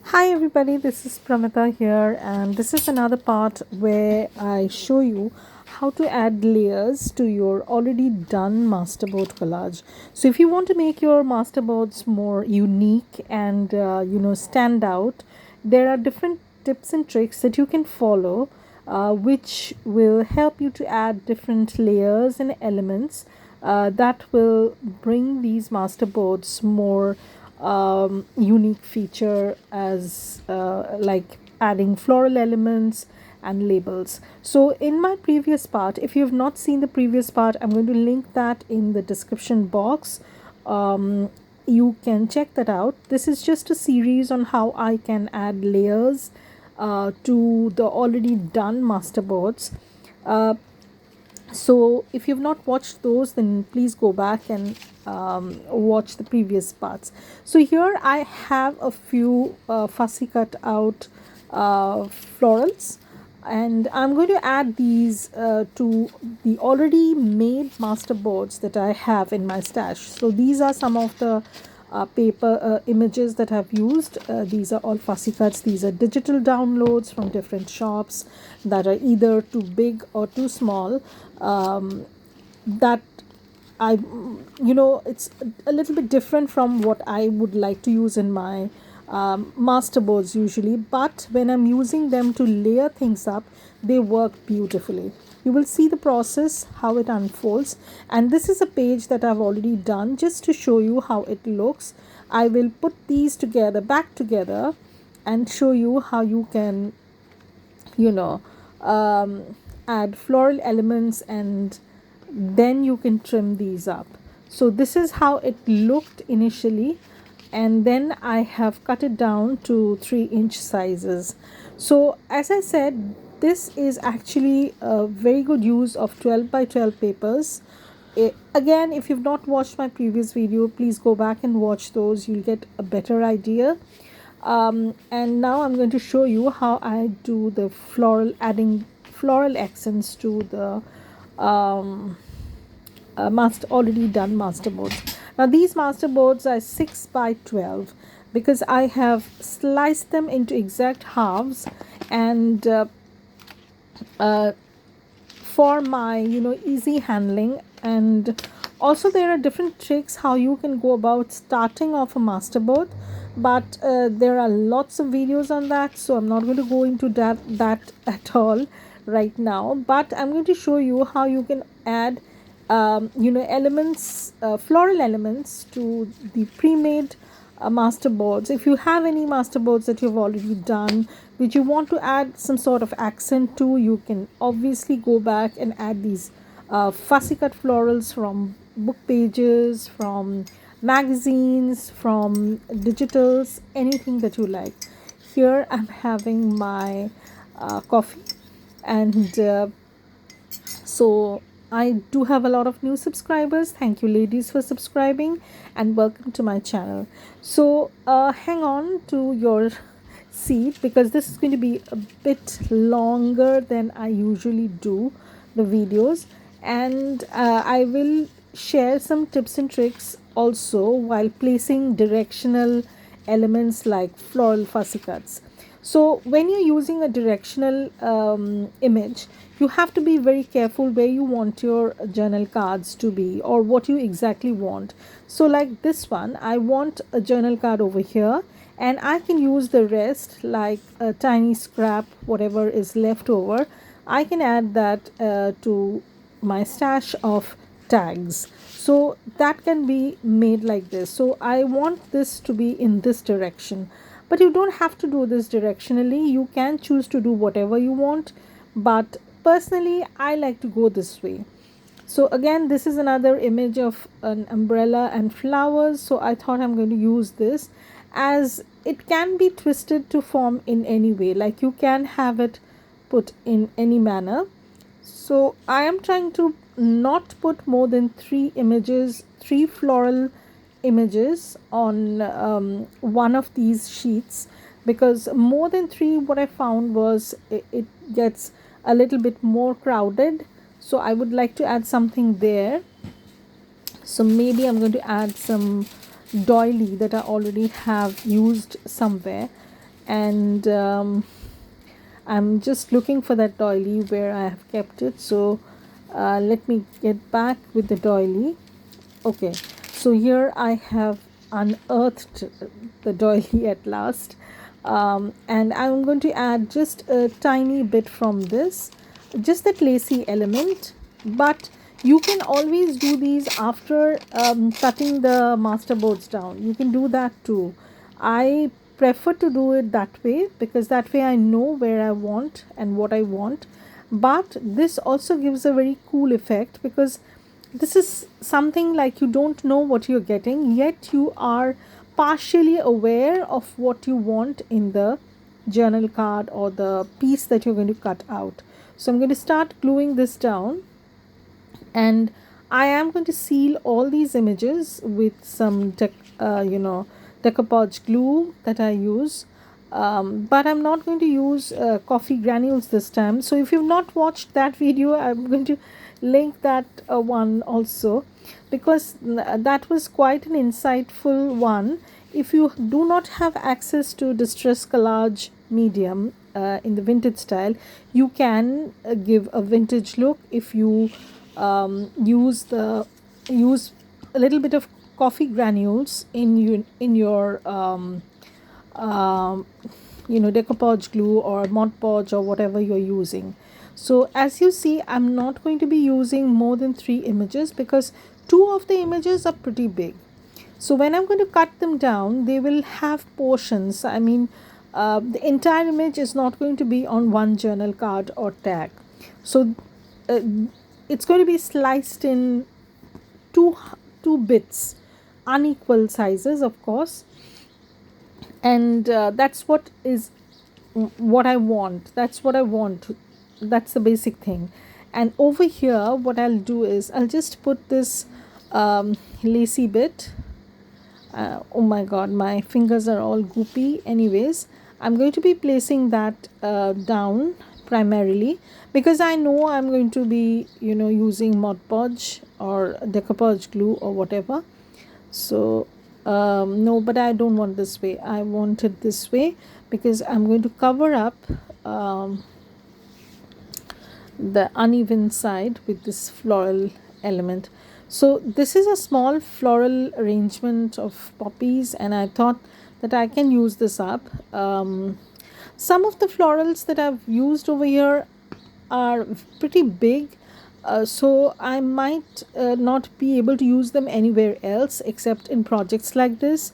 Hi everybody, this is Pramita here, and this is another part where I show you how to add layers to your already done masterboard collage. So if you want to make your masterboards more unique and stand out, there are different tips and tricks that you can follow, which will help you to add different layers and elements that will bring these masterboards more unique feature, as like adding floral elements and labels. So in my previous part, if you have not seen the previous part, I'm going to link that in the description box. You can check that out. This is just a series on how I can add layers to the already done masterboards. So if you've not watched those, then please go back and watch the previous parts. So here I have a few fussy cut out florals, and I'm going to add these to the already made masterboards that I have in my stash. So these are some of the paper images that I've used. These are all fussy cuts. These are digital downloads from different shops that are either too big or too small. That I, it's a little bit different from what I would like to use in my masterboards usually, but when I'm using them to layer things up, they work beautifully. You will see the process, how it unfolds, and this is a page that I've already done just to show you how it looks. I will put these together, back together, and show you how you can, you know, add floral elements, and then you can trim these up. So this is how it looked initially, and then I have cut it down to 3-inch sizes. So as I said, this is actually a very good use of 12 by 12 papers. Again, if you've not watched my previous video, please go back and watch those. You'll get a better idea. And now I'm going to show you how I do the adding floral accents to the already done masterboards. Now these masterboards are 6 by 12 because I have sliced them into exact halves, and for my easy handling. And also there are different tricks how you can go about starting off a masterboard, but there are lots of videos on that, so I'm not going to go into that at all right now. But I'm going to show you how you can add elements, floral elements to the pre-made masterboards. If you have any masterboards that you've already done which you want to add some sort of accent to, you can obviously go back and add these fussy cut florals from book pages, from magazines, from digitals, anything that you like. Here I'm having my coffee, and so I do have a lot of new subscribers. Thank you ladies for subscribing, and welcome to my channel. So hang on to your seat because this is going to be a bit longer than I usually do the videos, and I will share some tips and tricks also while placing directional elements like floral fussy cuts. So when you're using a directional image, you have to be very careful where you want your journal cards to be or what you exactly want. So like this one, I want a journal card over here, and I can use the rest like a tiny scrap, whatever is left over. I can add that to my stash of tags. So that can be made like this. So I want this to be in this direction, but you don't have to do this directionally. You can choose to do whatever you want, but personally I like to go this way. So again, this is another image of an umbrella and flowers, so I thought I'm going to use this, as it can be twisted to form in any way, like you can have it put in any manner. So I am trying to not put more than 3 floral images on one of these sheets, because more than 3, what I found was it gets a little bit more crowded. So I would like to add something there. So maybe I'm going to add some doily that I already have used somewhere, and I'm just looking for that doily where I have kept it. So let me get back with the doily. Okay, so here I have unearthed the doily at last, and I'm going to add just a tiny bit from this, just that lacy element. But you can always do these after cutting the masterboards down. You can do that too. I prefer to do it that way because that way I know where I want and what I want. But this also gives a very cool effect because this is something like you don't know what you're getting, yet you are partially aware of what you want in the journal card or the piece that you're going to cut out. So I'm going to start gluing this down, and I am going to seal all these images with some decoupage glue that I use. But I'm not going to use coffee granules this time. So if you've not watched that video, I'm going to link that one also, because that was quite an insightful one. If you do not have access to distress collage medium in the vintage style, you can give a vintage look if you use a little bit of coffee granules in your um, decoupage glue or Mod Podge or whatever you're using. So as you see, I'm not going to be using more than 3 images because 2 of the images are pretty big. So when I'm going to cut them down, they will have portions. I mean, the entire image is not going to be on one journal card or tag. So uh, it's going to be sliced in two two bits, unequal sizes, of course, and that's what I want. That's what I want. That's the basic thing. And over here, what I'll do is I'll just put this lacy bit. Oh my god, my fingers are all goopy. Anyways, I'm going to be placing that down primarily because I know I'm going to be using Mod Podge or decoupage glue or whatever. So no, but I don't want this way. I want it this way because I'm going to cover up the uneven side with this floral element. So this is a small floral arrangement of poppies, and I thought that I can use this up. Some of the florals that I've used over here are pretty big, so I might not be able to use them anywhere else except in projects like this.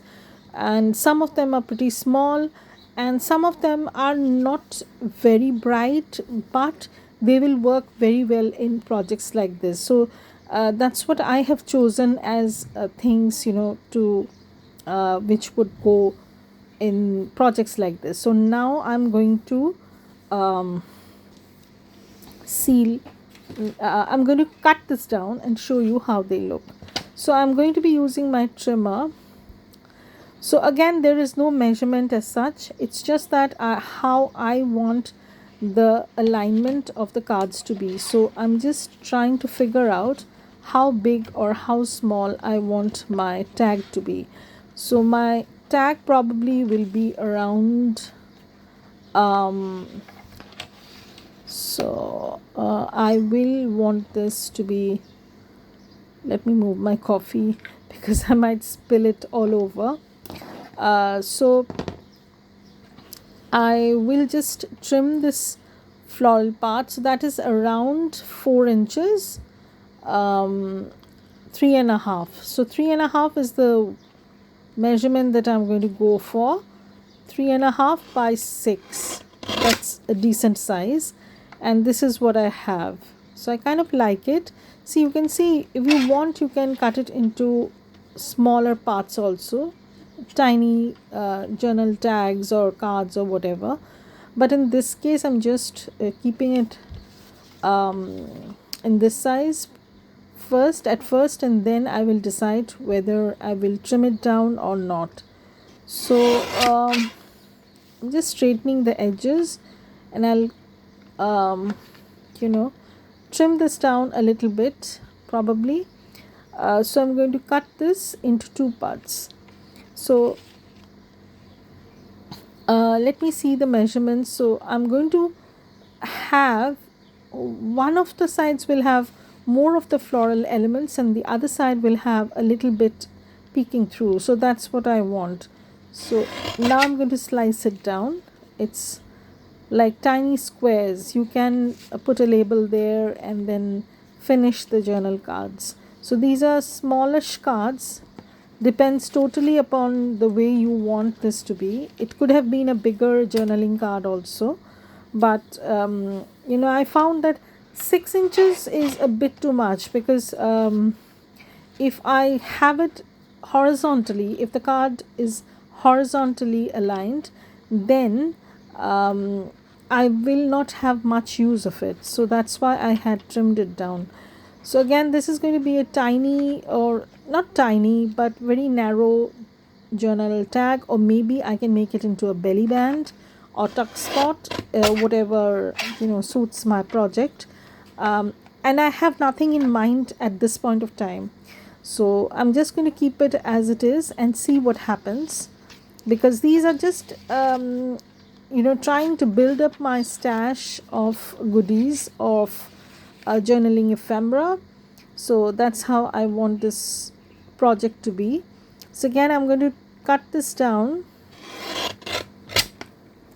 And some of them are pretty small, and some of them are not very bright, but they will work very well in projects like this. So that's what I have chosen as things to which would go in projects like this. So now I'm going to seal I'm going to cut this down and show you how they look. So I'm going to be using my trimmer. So again, there is no measurement as such. It's just that how I want the alignment of the cards to be. So I'm just trying to figure out how big or how small I want my tag to be. So my tag probably will be around I will want this to be, let me move my coffee because I might spill it all over. So I will just trim this floral part. So that is around 4 inches, 3.5. So 3.5 is the measurement that I'm going to go for. 3.5 by 6. That's a decent size. And this is what I have. So I kind of like it. See, you can see if you want, you can cut it into smaller parts also, tiny journal tags or cards or whatever. But in this case, I'm just keeping it in this size at first, and then I will decide whether I will trim it down or not. So I'm just straightening the edges, and I'll trim this down a little bit probably. So I'm going to cut this into 2 parts. So Let me see the measurements. So I'm going to have, one of the sides will have more of the floral elements and the other side will have a little bit peeking through. So that's what I want. So now I'm going to slice it down. It's like tiny squares. You can put a label there and then finish the journal cards. So these are smallish cards. Depends totally upon the way you want this to be. It could have been a bigger journaling card also, but I found that 6 inches is a bit too much, because if I have it horizontally, if the card is horizontally aligned, then I will not have much use of it. So that's why I had trimmed it down. So again, this is going to be a tiny, or not tiny, but very narrow journal tag, or maybe I can make it into a belly band or tuck spot, whatever suits my project. And I have nothing in mind at this point of time. So I'm just going to keep it as it is and see what happens, because these are just trying to build up my stash of goodies of journaling ephemera. So that's how I want this project to be. So again, I'm going to cut this down.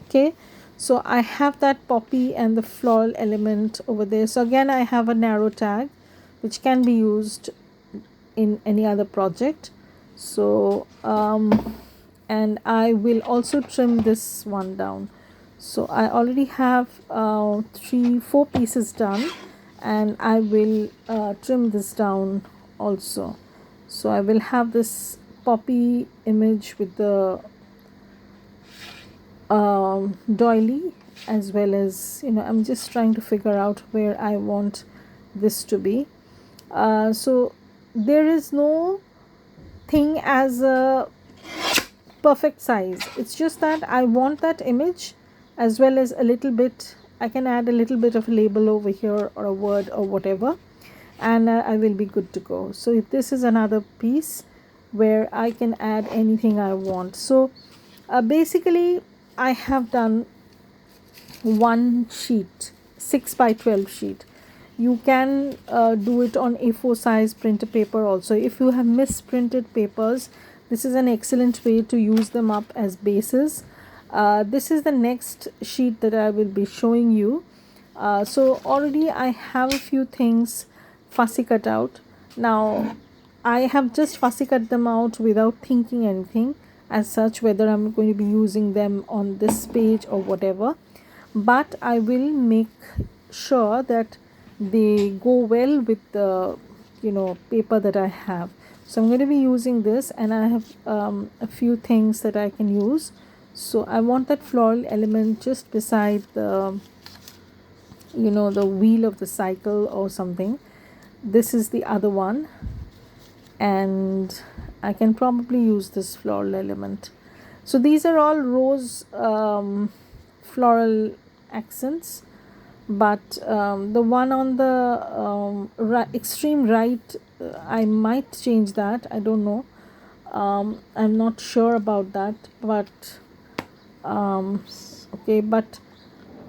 Okay, so I have that poppy and the floral element over there. So again, I have a narrow tag which can be used in any other project. So and I will also trim this one down. So I already have 4 pieces done, and I will trim this down also. So I will have this poppy image with the doily, as well as I'm just trying to figure out where I want this to be. So there is no thing as a perfect size. It's just that I want that image, as well as a little bit, I can add a little bit of a label over here or a word or whatever, and I will be good to go. So if this is another piece where I can add anything I want. So basically I have done one sheet, 6 by 12 sheet. You can do it on A4 size printer paper also. If you have misprinted papers, this is an excellent way to use them up as bases. This is the next sheet that I will be showing you. So already I have a few things fussy cut out. Now I have just fussy cut them out without thinking anything as such, whether I'm going to be using them on this page or whatever, but I will make sure that they go well with the paper that I have. So I'm going to be using this, and I have a few things that I can use. So I want that floral element just beside the the wheel of the cycle or something. This is the other one, and I can probably use this floral element. So these are all rose floral accents, but the one on the extreme right, I might change that. I don't know. I'm not sure about that, but okay, but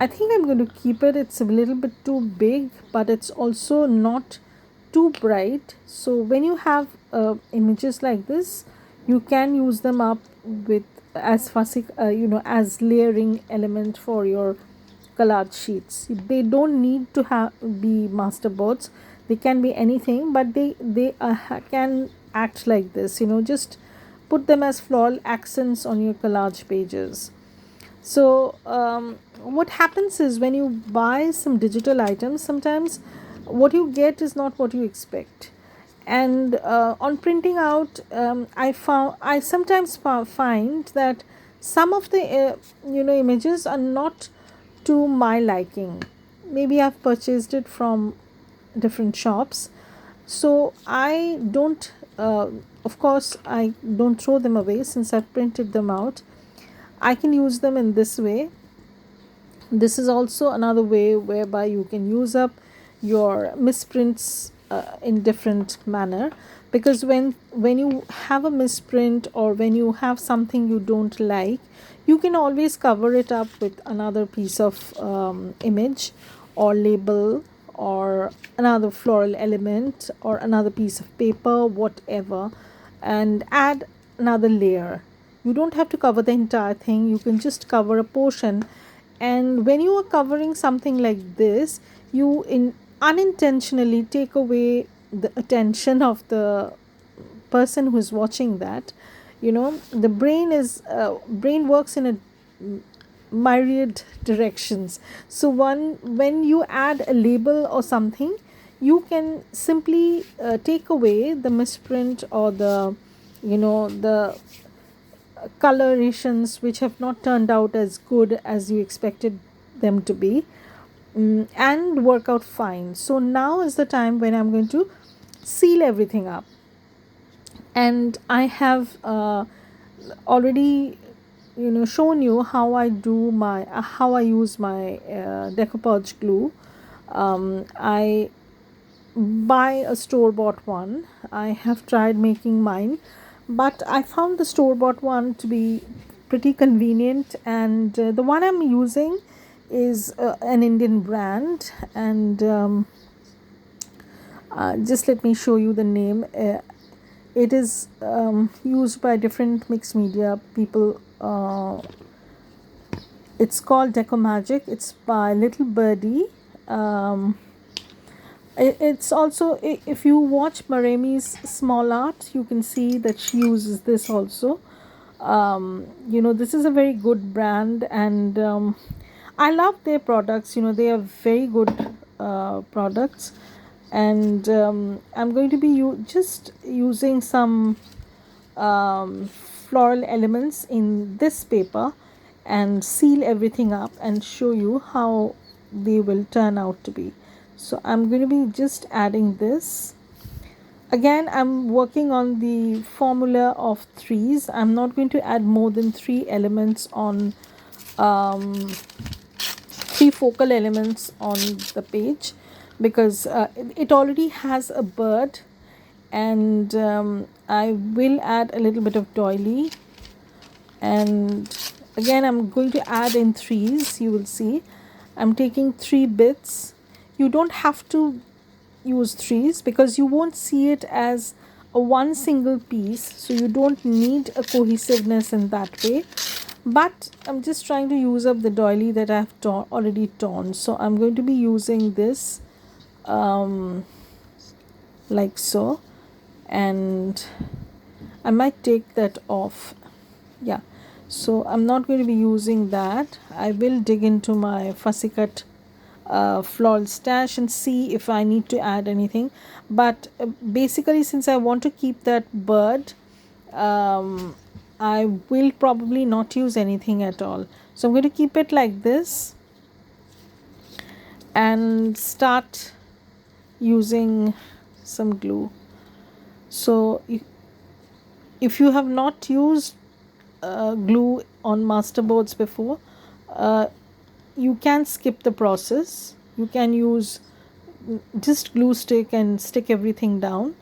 I think I'm going to keep it. It's a little bit too big, but it's also not too bright. So when you have images like this, you can use them up with as fussy as layering element for your collage sheets. They don't need to be masterboards. They can be anything, but they can act like this. Just put them as floral accents on your collage pages. So what happens is, when you buy some digital items, sometimes what you get is not what you expect. And on printing out, I sometimes find that some of the images are not to my liking. Maybe I've purchased it from different shops, so I don't of course I don't throw them away. Since I've printed them out, I can use them in this way. This is also another way whereby you can use up your misprints in different manner, because when you have a misprint or when you have something you don't like, you can always cover it up with another piece of image or label or another floral element or another piece of paper, whatever, and add another layer. You don't have to cover the entire thing, you can just cover a portion. And when you are covering something like this, you unintentionally take away the attention of the person who's watching that. The brain works in a myriad directions. So when you add a label or something, you can simply take away the misprint or the colorations which have not turned out as good as you expected them to be, and work out fine. So now is the time when I'm going to seal everything up. And I have already shown you how I use my decoupage glue. I buy a store bought one. I have tried making mine, but I found the store bought one to be pretty convenient, and the one I'm using is an Indian brand. And just let me show you the name. It is used by different mixed media people. It's called Deco Magic. It's by Little Birdie. It's also, if you watch Maremi's small art, you can see that she uses this also. This is a very good brand, and I love their products. They are very good products. And I'm going to be just using some floral elements in this paper and seal everything up and show you how they will turn out to be. So I'm going to be just adding this. Again, I'm working on the formula of threes. I'm not going to add more than three elements on three focal elements on the page, because it already has a bird. And I will add a little bit of doily, and again I'm going to add in threes. You will see I'm taking 3 bits. You don't have to use threes because you won't see it as a one single piece, so you don't need a cohesiveness in that way. But I'm just trying to use up the doily that I've already torn. So I'm going to be using this like so, and I might take that off. Yeah, so I'm not going to be using that. I will dig into my fussy cut floral stash and see if I need to add anything. But basically, since I want to keep that bird, I will probably not use anything at all. So I'm going to keep it like this and start using some glue. So if you have not used glue on masterboards before, you can skip the process. You can use just glue stick and stick everything down.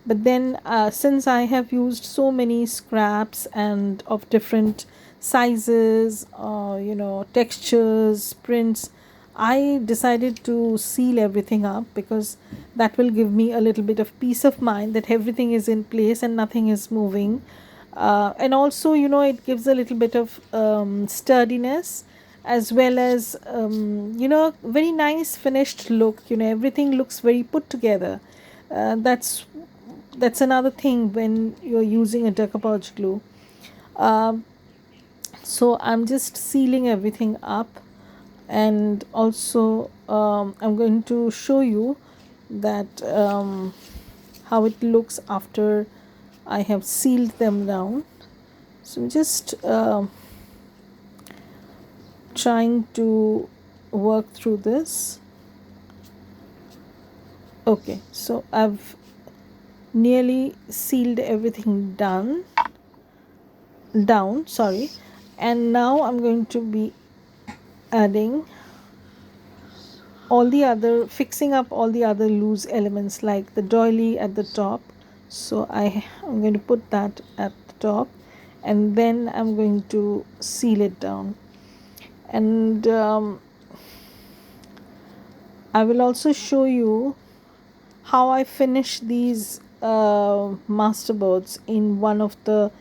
But then since I have used so many scraps and of different sizes, textures, prints, I decided to seal everything up, because that will give me a little bit of peace of mind that everything is in place and nothing is moving. And also, it gives a little bit of sturdiness, as well as very nice finished look. Everything looks very put together. That's another thing when you're using a decoupage glue. So I'm just sealing everything up, and also I'm going to show you that how it looks after I have sealed them down. So I'm just trying to work through this. Okay, so I've nearly sealed everything down, sorry. And now I'm going to be adding all the other, fixing up all the other loose elements like the doily at the top. So I'm going to put that at the top, and then I'm going to seal it down. And I will also show you how I finish these masterboards in one of the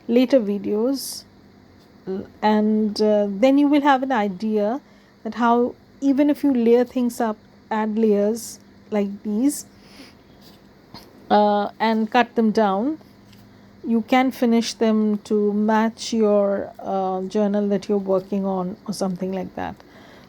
later videos. And then you will have an idea that how, even if you layer things up, add layers like these, and cut them down, you can finish them to match your journal that you're working on or something like that.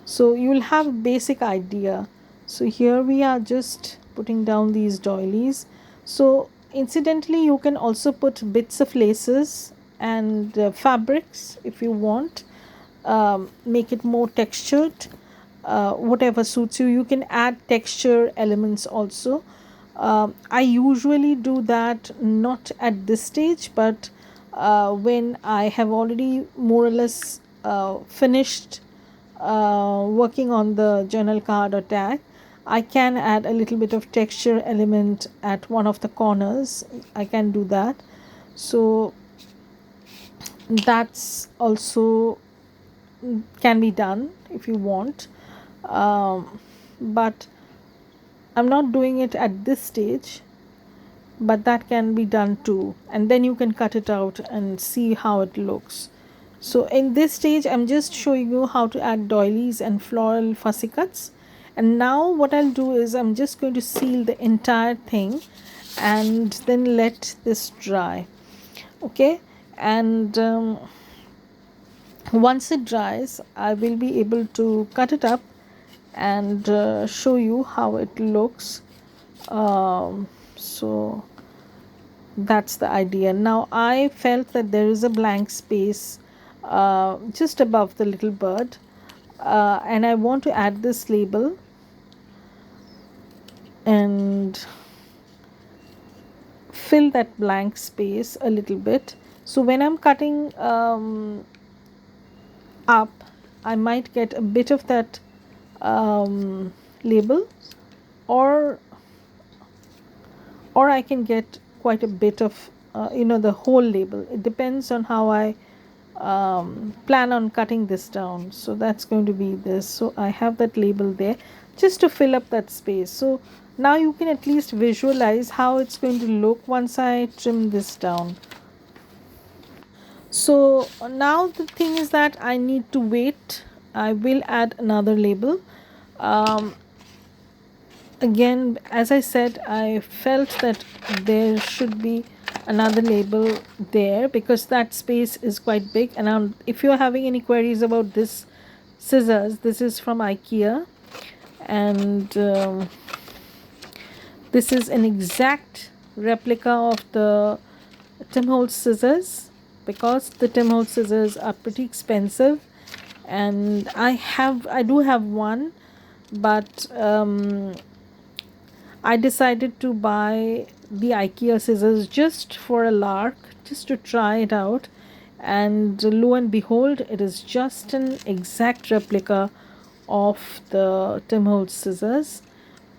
So you will have a basic idea. So here we are just putting down these doilies. So incidentally, you can also put bits of laces and fabrics if you want, make it more textured, whatever suits you. You can add texture elements also. I usually do that not at this stage, but when I have already more or less finished working on the journal card or tag, I can add a little bit of texture element at one of the corners. I can do that. So that's also can be done if you want, but I'm not doing it at this stage, but that can be done too, and then you can cut it out and see how it looks. So in this stage I'm just showing you how to add doilies and floral fussy cuts. And now what I'll do is I'm just going to seal the entire thing and then let this dry. Okay, and once it dries, I will be able to cut it up and show you how it looks. So that's the idea. Now I felt that there is a blank space just above the little bird, and I want to add this label and fill that blank space a little bit. So when I'm cutting up, I might get a bit of that label, or I can get quite a bit of the whole label. It depends on how I plan on cutting this down. So that's going to be this. So I have that label there just to fill up that space. So now you can at least visualize how it's going to look once I trim this down. So now the thing is that I need to wait. I will add another label. Again, as I said, I felt that there should be another label there because that space is quite big. And if you're having any queries about this scissors, this is from IKEA, and this is an exact replica of the Tim Holtz scissors, because the Tim Holtz scissors are pretty expensive, and I do have one, but I decided to buy the IKEA scissors just for a lark, just to try it out, and lo and behold, it is just an exact replica of the Tim Holtz scissors.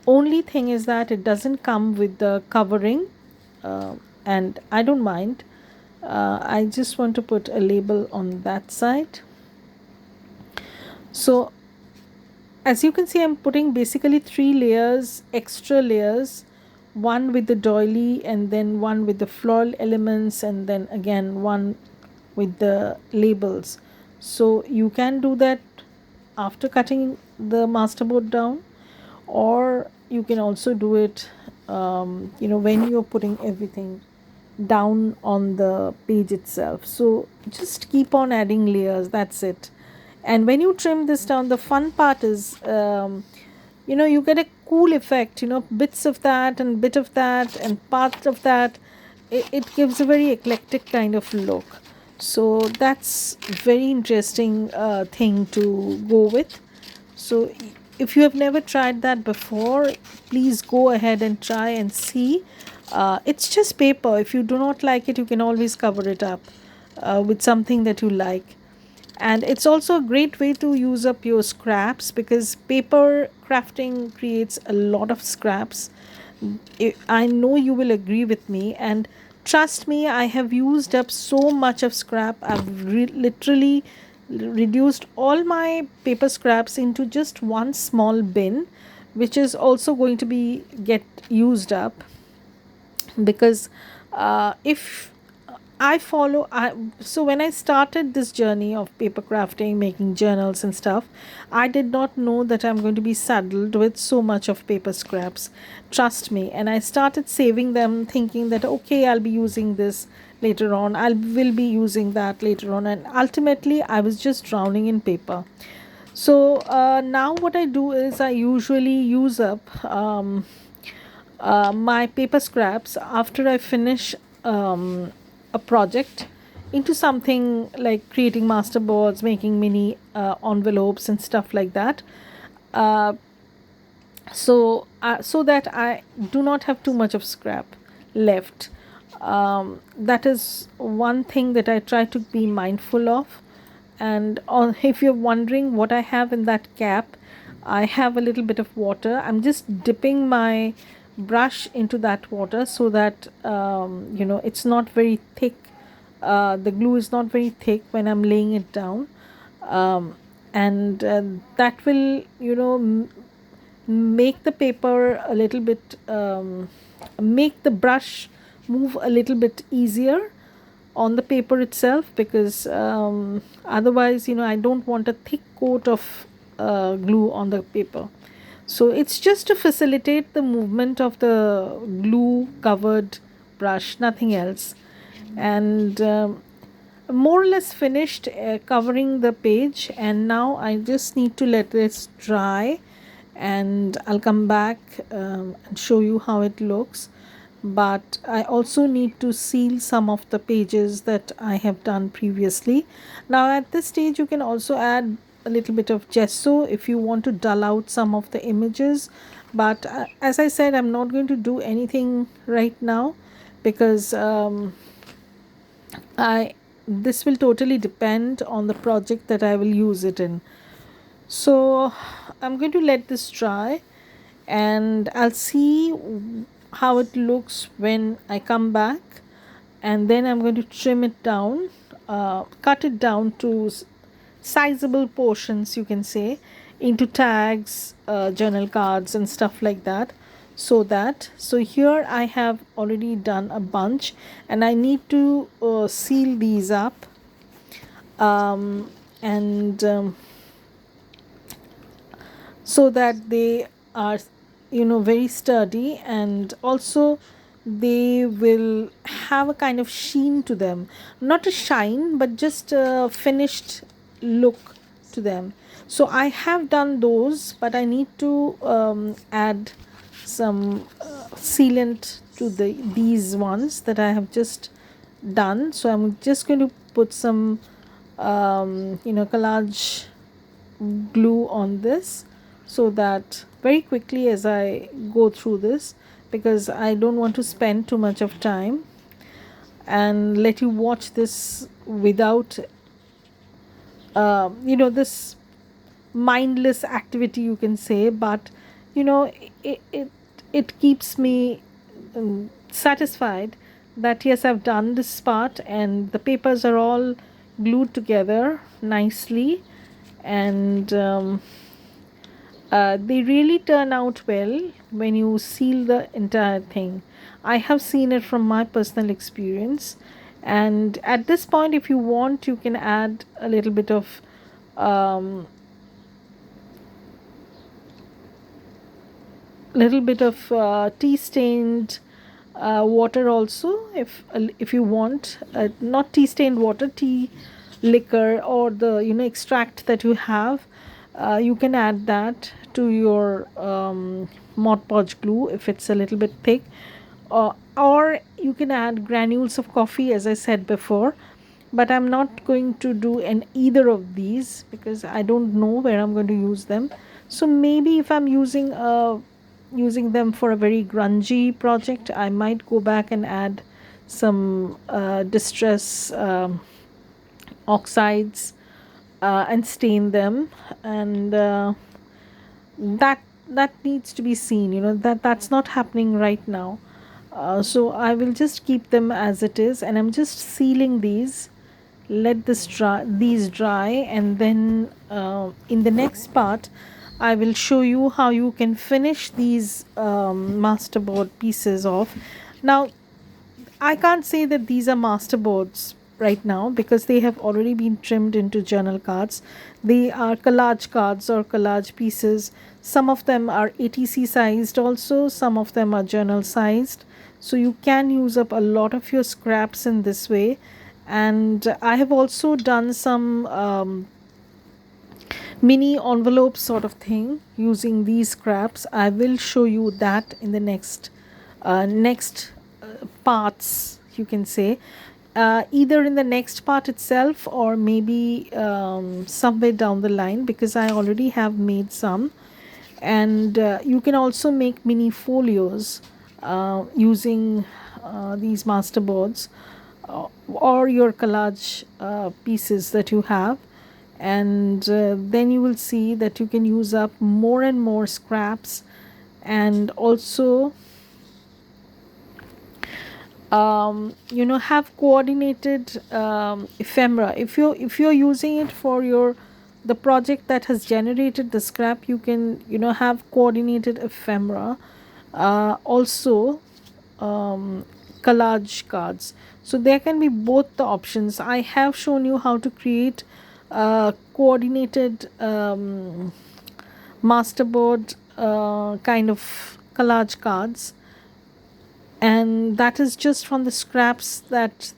Only thing is that it doesn't come with the covering, and I don't mind. I just want to put a label on that side. So as you can see, I'm putting basically 3 layers, extra layers, one with the doily and then one with the floral elements, and then again one with the labels. So you can do that after cutting the masterboard down, or you can also do it when you're putting everything down on the page itself. So just keep on adding layers, that's it. And when you trim this down, the fun part is you get a cool effect, bits of that and bit of that and part of that. It gives a very eclectic kind of look. So that's very interesting thing to go with. So if you have never tried that before, please go ahead and try and see. It's just paper. If you do not like it, you can always cover it up with something that you like. And it's also a great way to use up your scraps, because paper crafting creates a lot of scraps. I know you will agree with me, and trust me, I have used up so much of scrap. I've literally reduced all my paper scraps into just one small bin, which is also going to be get used up, because if I follow so when I started this journey of paper crafting, making journals and stuff, I did not know that I'm going to be saddled with so much of paper scraps. Trust me. And I started saving them, thinking that okay, I'll be using this later on, I will be using that later on, and ultimately I was just drowning in paper. So now what I do is I usually use up my paper scraps after I finish a project into something like creating masterboards, making mini envelopes and stuff like that. Uh, so that I do not have too much of scrap left. That is one thing that I try to be mindful of. And if you're wondering what I have in that cap, I have a little bit of water. I'm just dipping my brush into that water so that it's not very thick. The glue is not very thick when I'm laying it down, and that will make the paper a little bit make the brush move a little bit easier on the paper itself, because otherwise I don't want a thick coat of glue on the paper. So it's just to facilitate the movement of the glue covered brush, nothing else. And more or less finished covering the page, and now I just need to let this dry, and I'll come back and show you how it looks. But I also need to seal some of the pages that I have done previously. Now at this stage you can also add a little bit of gesso if you want to dull out some of the images, but as I said, I'm not going to do anything right now, because I this will totally depend on the project that I will use it in. So I'm going to let this dry, and I'll see how it looks when I come back, and then I'm going to trim it down, cut it down to sizable portions, you can say, into tags, journal cards and stuff like that. So here I have already done a bunch, and I need to seal these up, and so that they are very sturdy, and also they will have a kind of sheen to them, not a shine but just a finished look to them. So I have done those, but I need to add some sealant to these ones that I have just done. So I'm just going to put some collage glue on this, so that very quickly as I go through this, because I don't want to spend too much of time and let you watch this without this mindless activity, you can say. But it it, it keeps me satisfied that yes, I've done this part, and the papers are all glued together nicely, and they really turn out well when you seal the entire thing. I have seen it from my personal experience. And at this point, if you want, you can add a um, little bit of tea stained water also, if you want, not tea stained water, tea liquor, or the extract that you have. You can add that to your Mod Podge glue if it's a little bit thick, or you can add granules of coffee, as I said before. But I'm not going to do either of these, because I don't know where I'm going to use them. So maybe if I'm using them for a very grungy project, I might go back and add some distress oxides and stain them, and that needs to be seen, that's not happening right now. So I will just keep them as it is, and I'm just sealing these. Let these dry, and then in the next part I will show you how you can finish these masterboard pieces off. Now, I can't say that these are masterboards right now because they have already been trimmed into journal cards. They are collage cards or collage pieces. Some of them are ATC sized, also, some of them are journal sized. So you can use up a lot of your scraps in this way. And I have also done some mini envelope sort of thing using these scraps. I will show you that in the next parts, you can say, either in the next part itself or maybe somewhere down the line, because I already have made some. And you can also make mini folios using these masterboards or your collage pieces that you have. And then you will see that you can use up more and more scraps, and also have coordinated ephemera. If you're using it for the project that has generated the scrap, you can have coordinated ephemera. Also collage cards, so there can be both the options. I have shown you how to create coordinated masterboard kind of collage cards, and that is just from the scraps that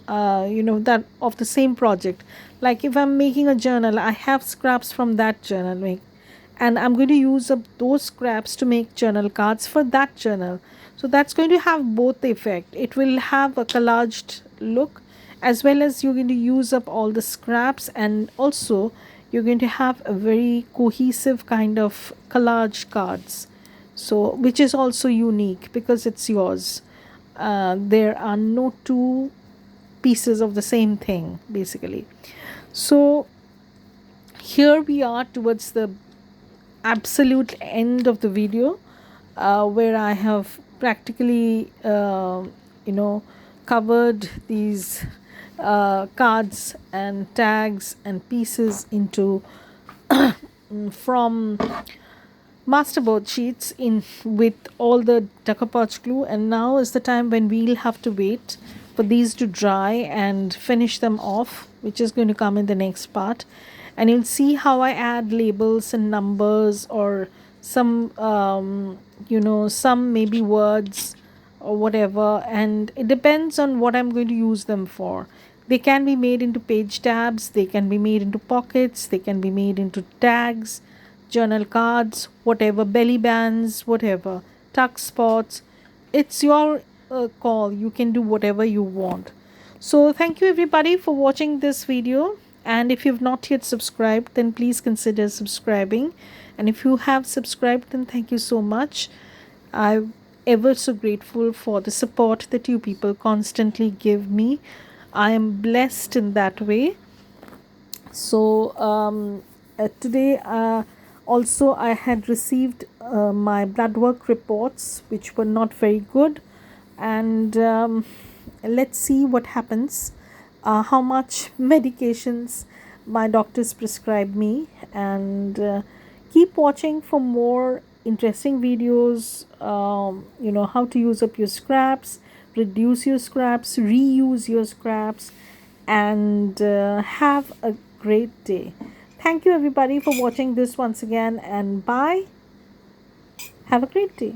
that of the same project. Like if I'm making a journal, I have scraps from that journal, and I'm going to use up those scraps to make journal cards for that journal. So that's going to have both the effect. It will have a collaged look, as well as you're going to use up all the scraps, and also you're going to have a very cohesive kind of collage cards, so which is also unique because it's yours. There are no two pieces of the same thing, basically. So here we are towards the absolute end of the video, where I have practically covered these cards and tags and pieces into from masterboard sheets in with all the decoupage glue. And now is the time when we'll have to wait for these to dry and finish them off, which is going to come in the next part. And you'll see how I add labels and numbers, or some some maybe words or whatever, and it depends on what I'm going to use them for. They can be made into page tabs, they can be made into pockets, they can be made into tags, journal cards, whatever, belly bands, whatever, tuck spots. It's your call. You can do whatever you want. So thank you everybody for watching this video, and if you've not yet subscribed, then please consider subscribing. And if you have subscribed, then thank you so much. I'm ever so grateful for the support that you people constantly give me. I am blessed in that way. So today also I had received my blood work reports, which were not very good, and let's see what happens, how much medications my doctors prescribe me. And keep watching for more interesting videos, how to use up your scraps, reduce your scraps, reuse your scraps, and have a great day. Thank you everybody for watching this once again, and bye. Have a great day.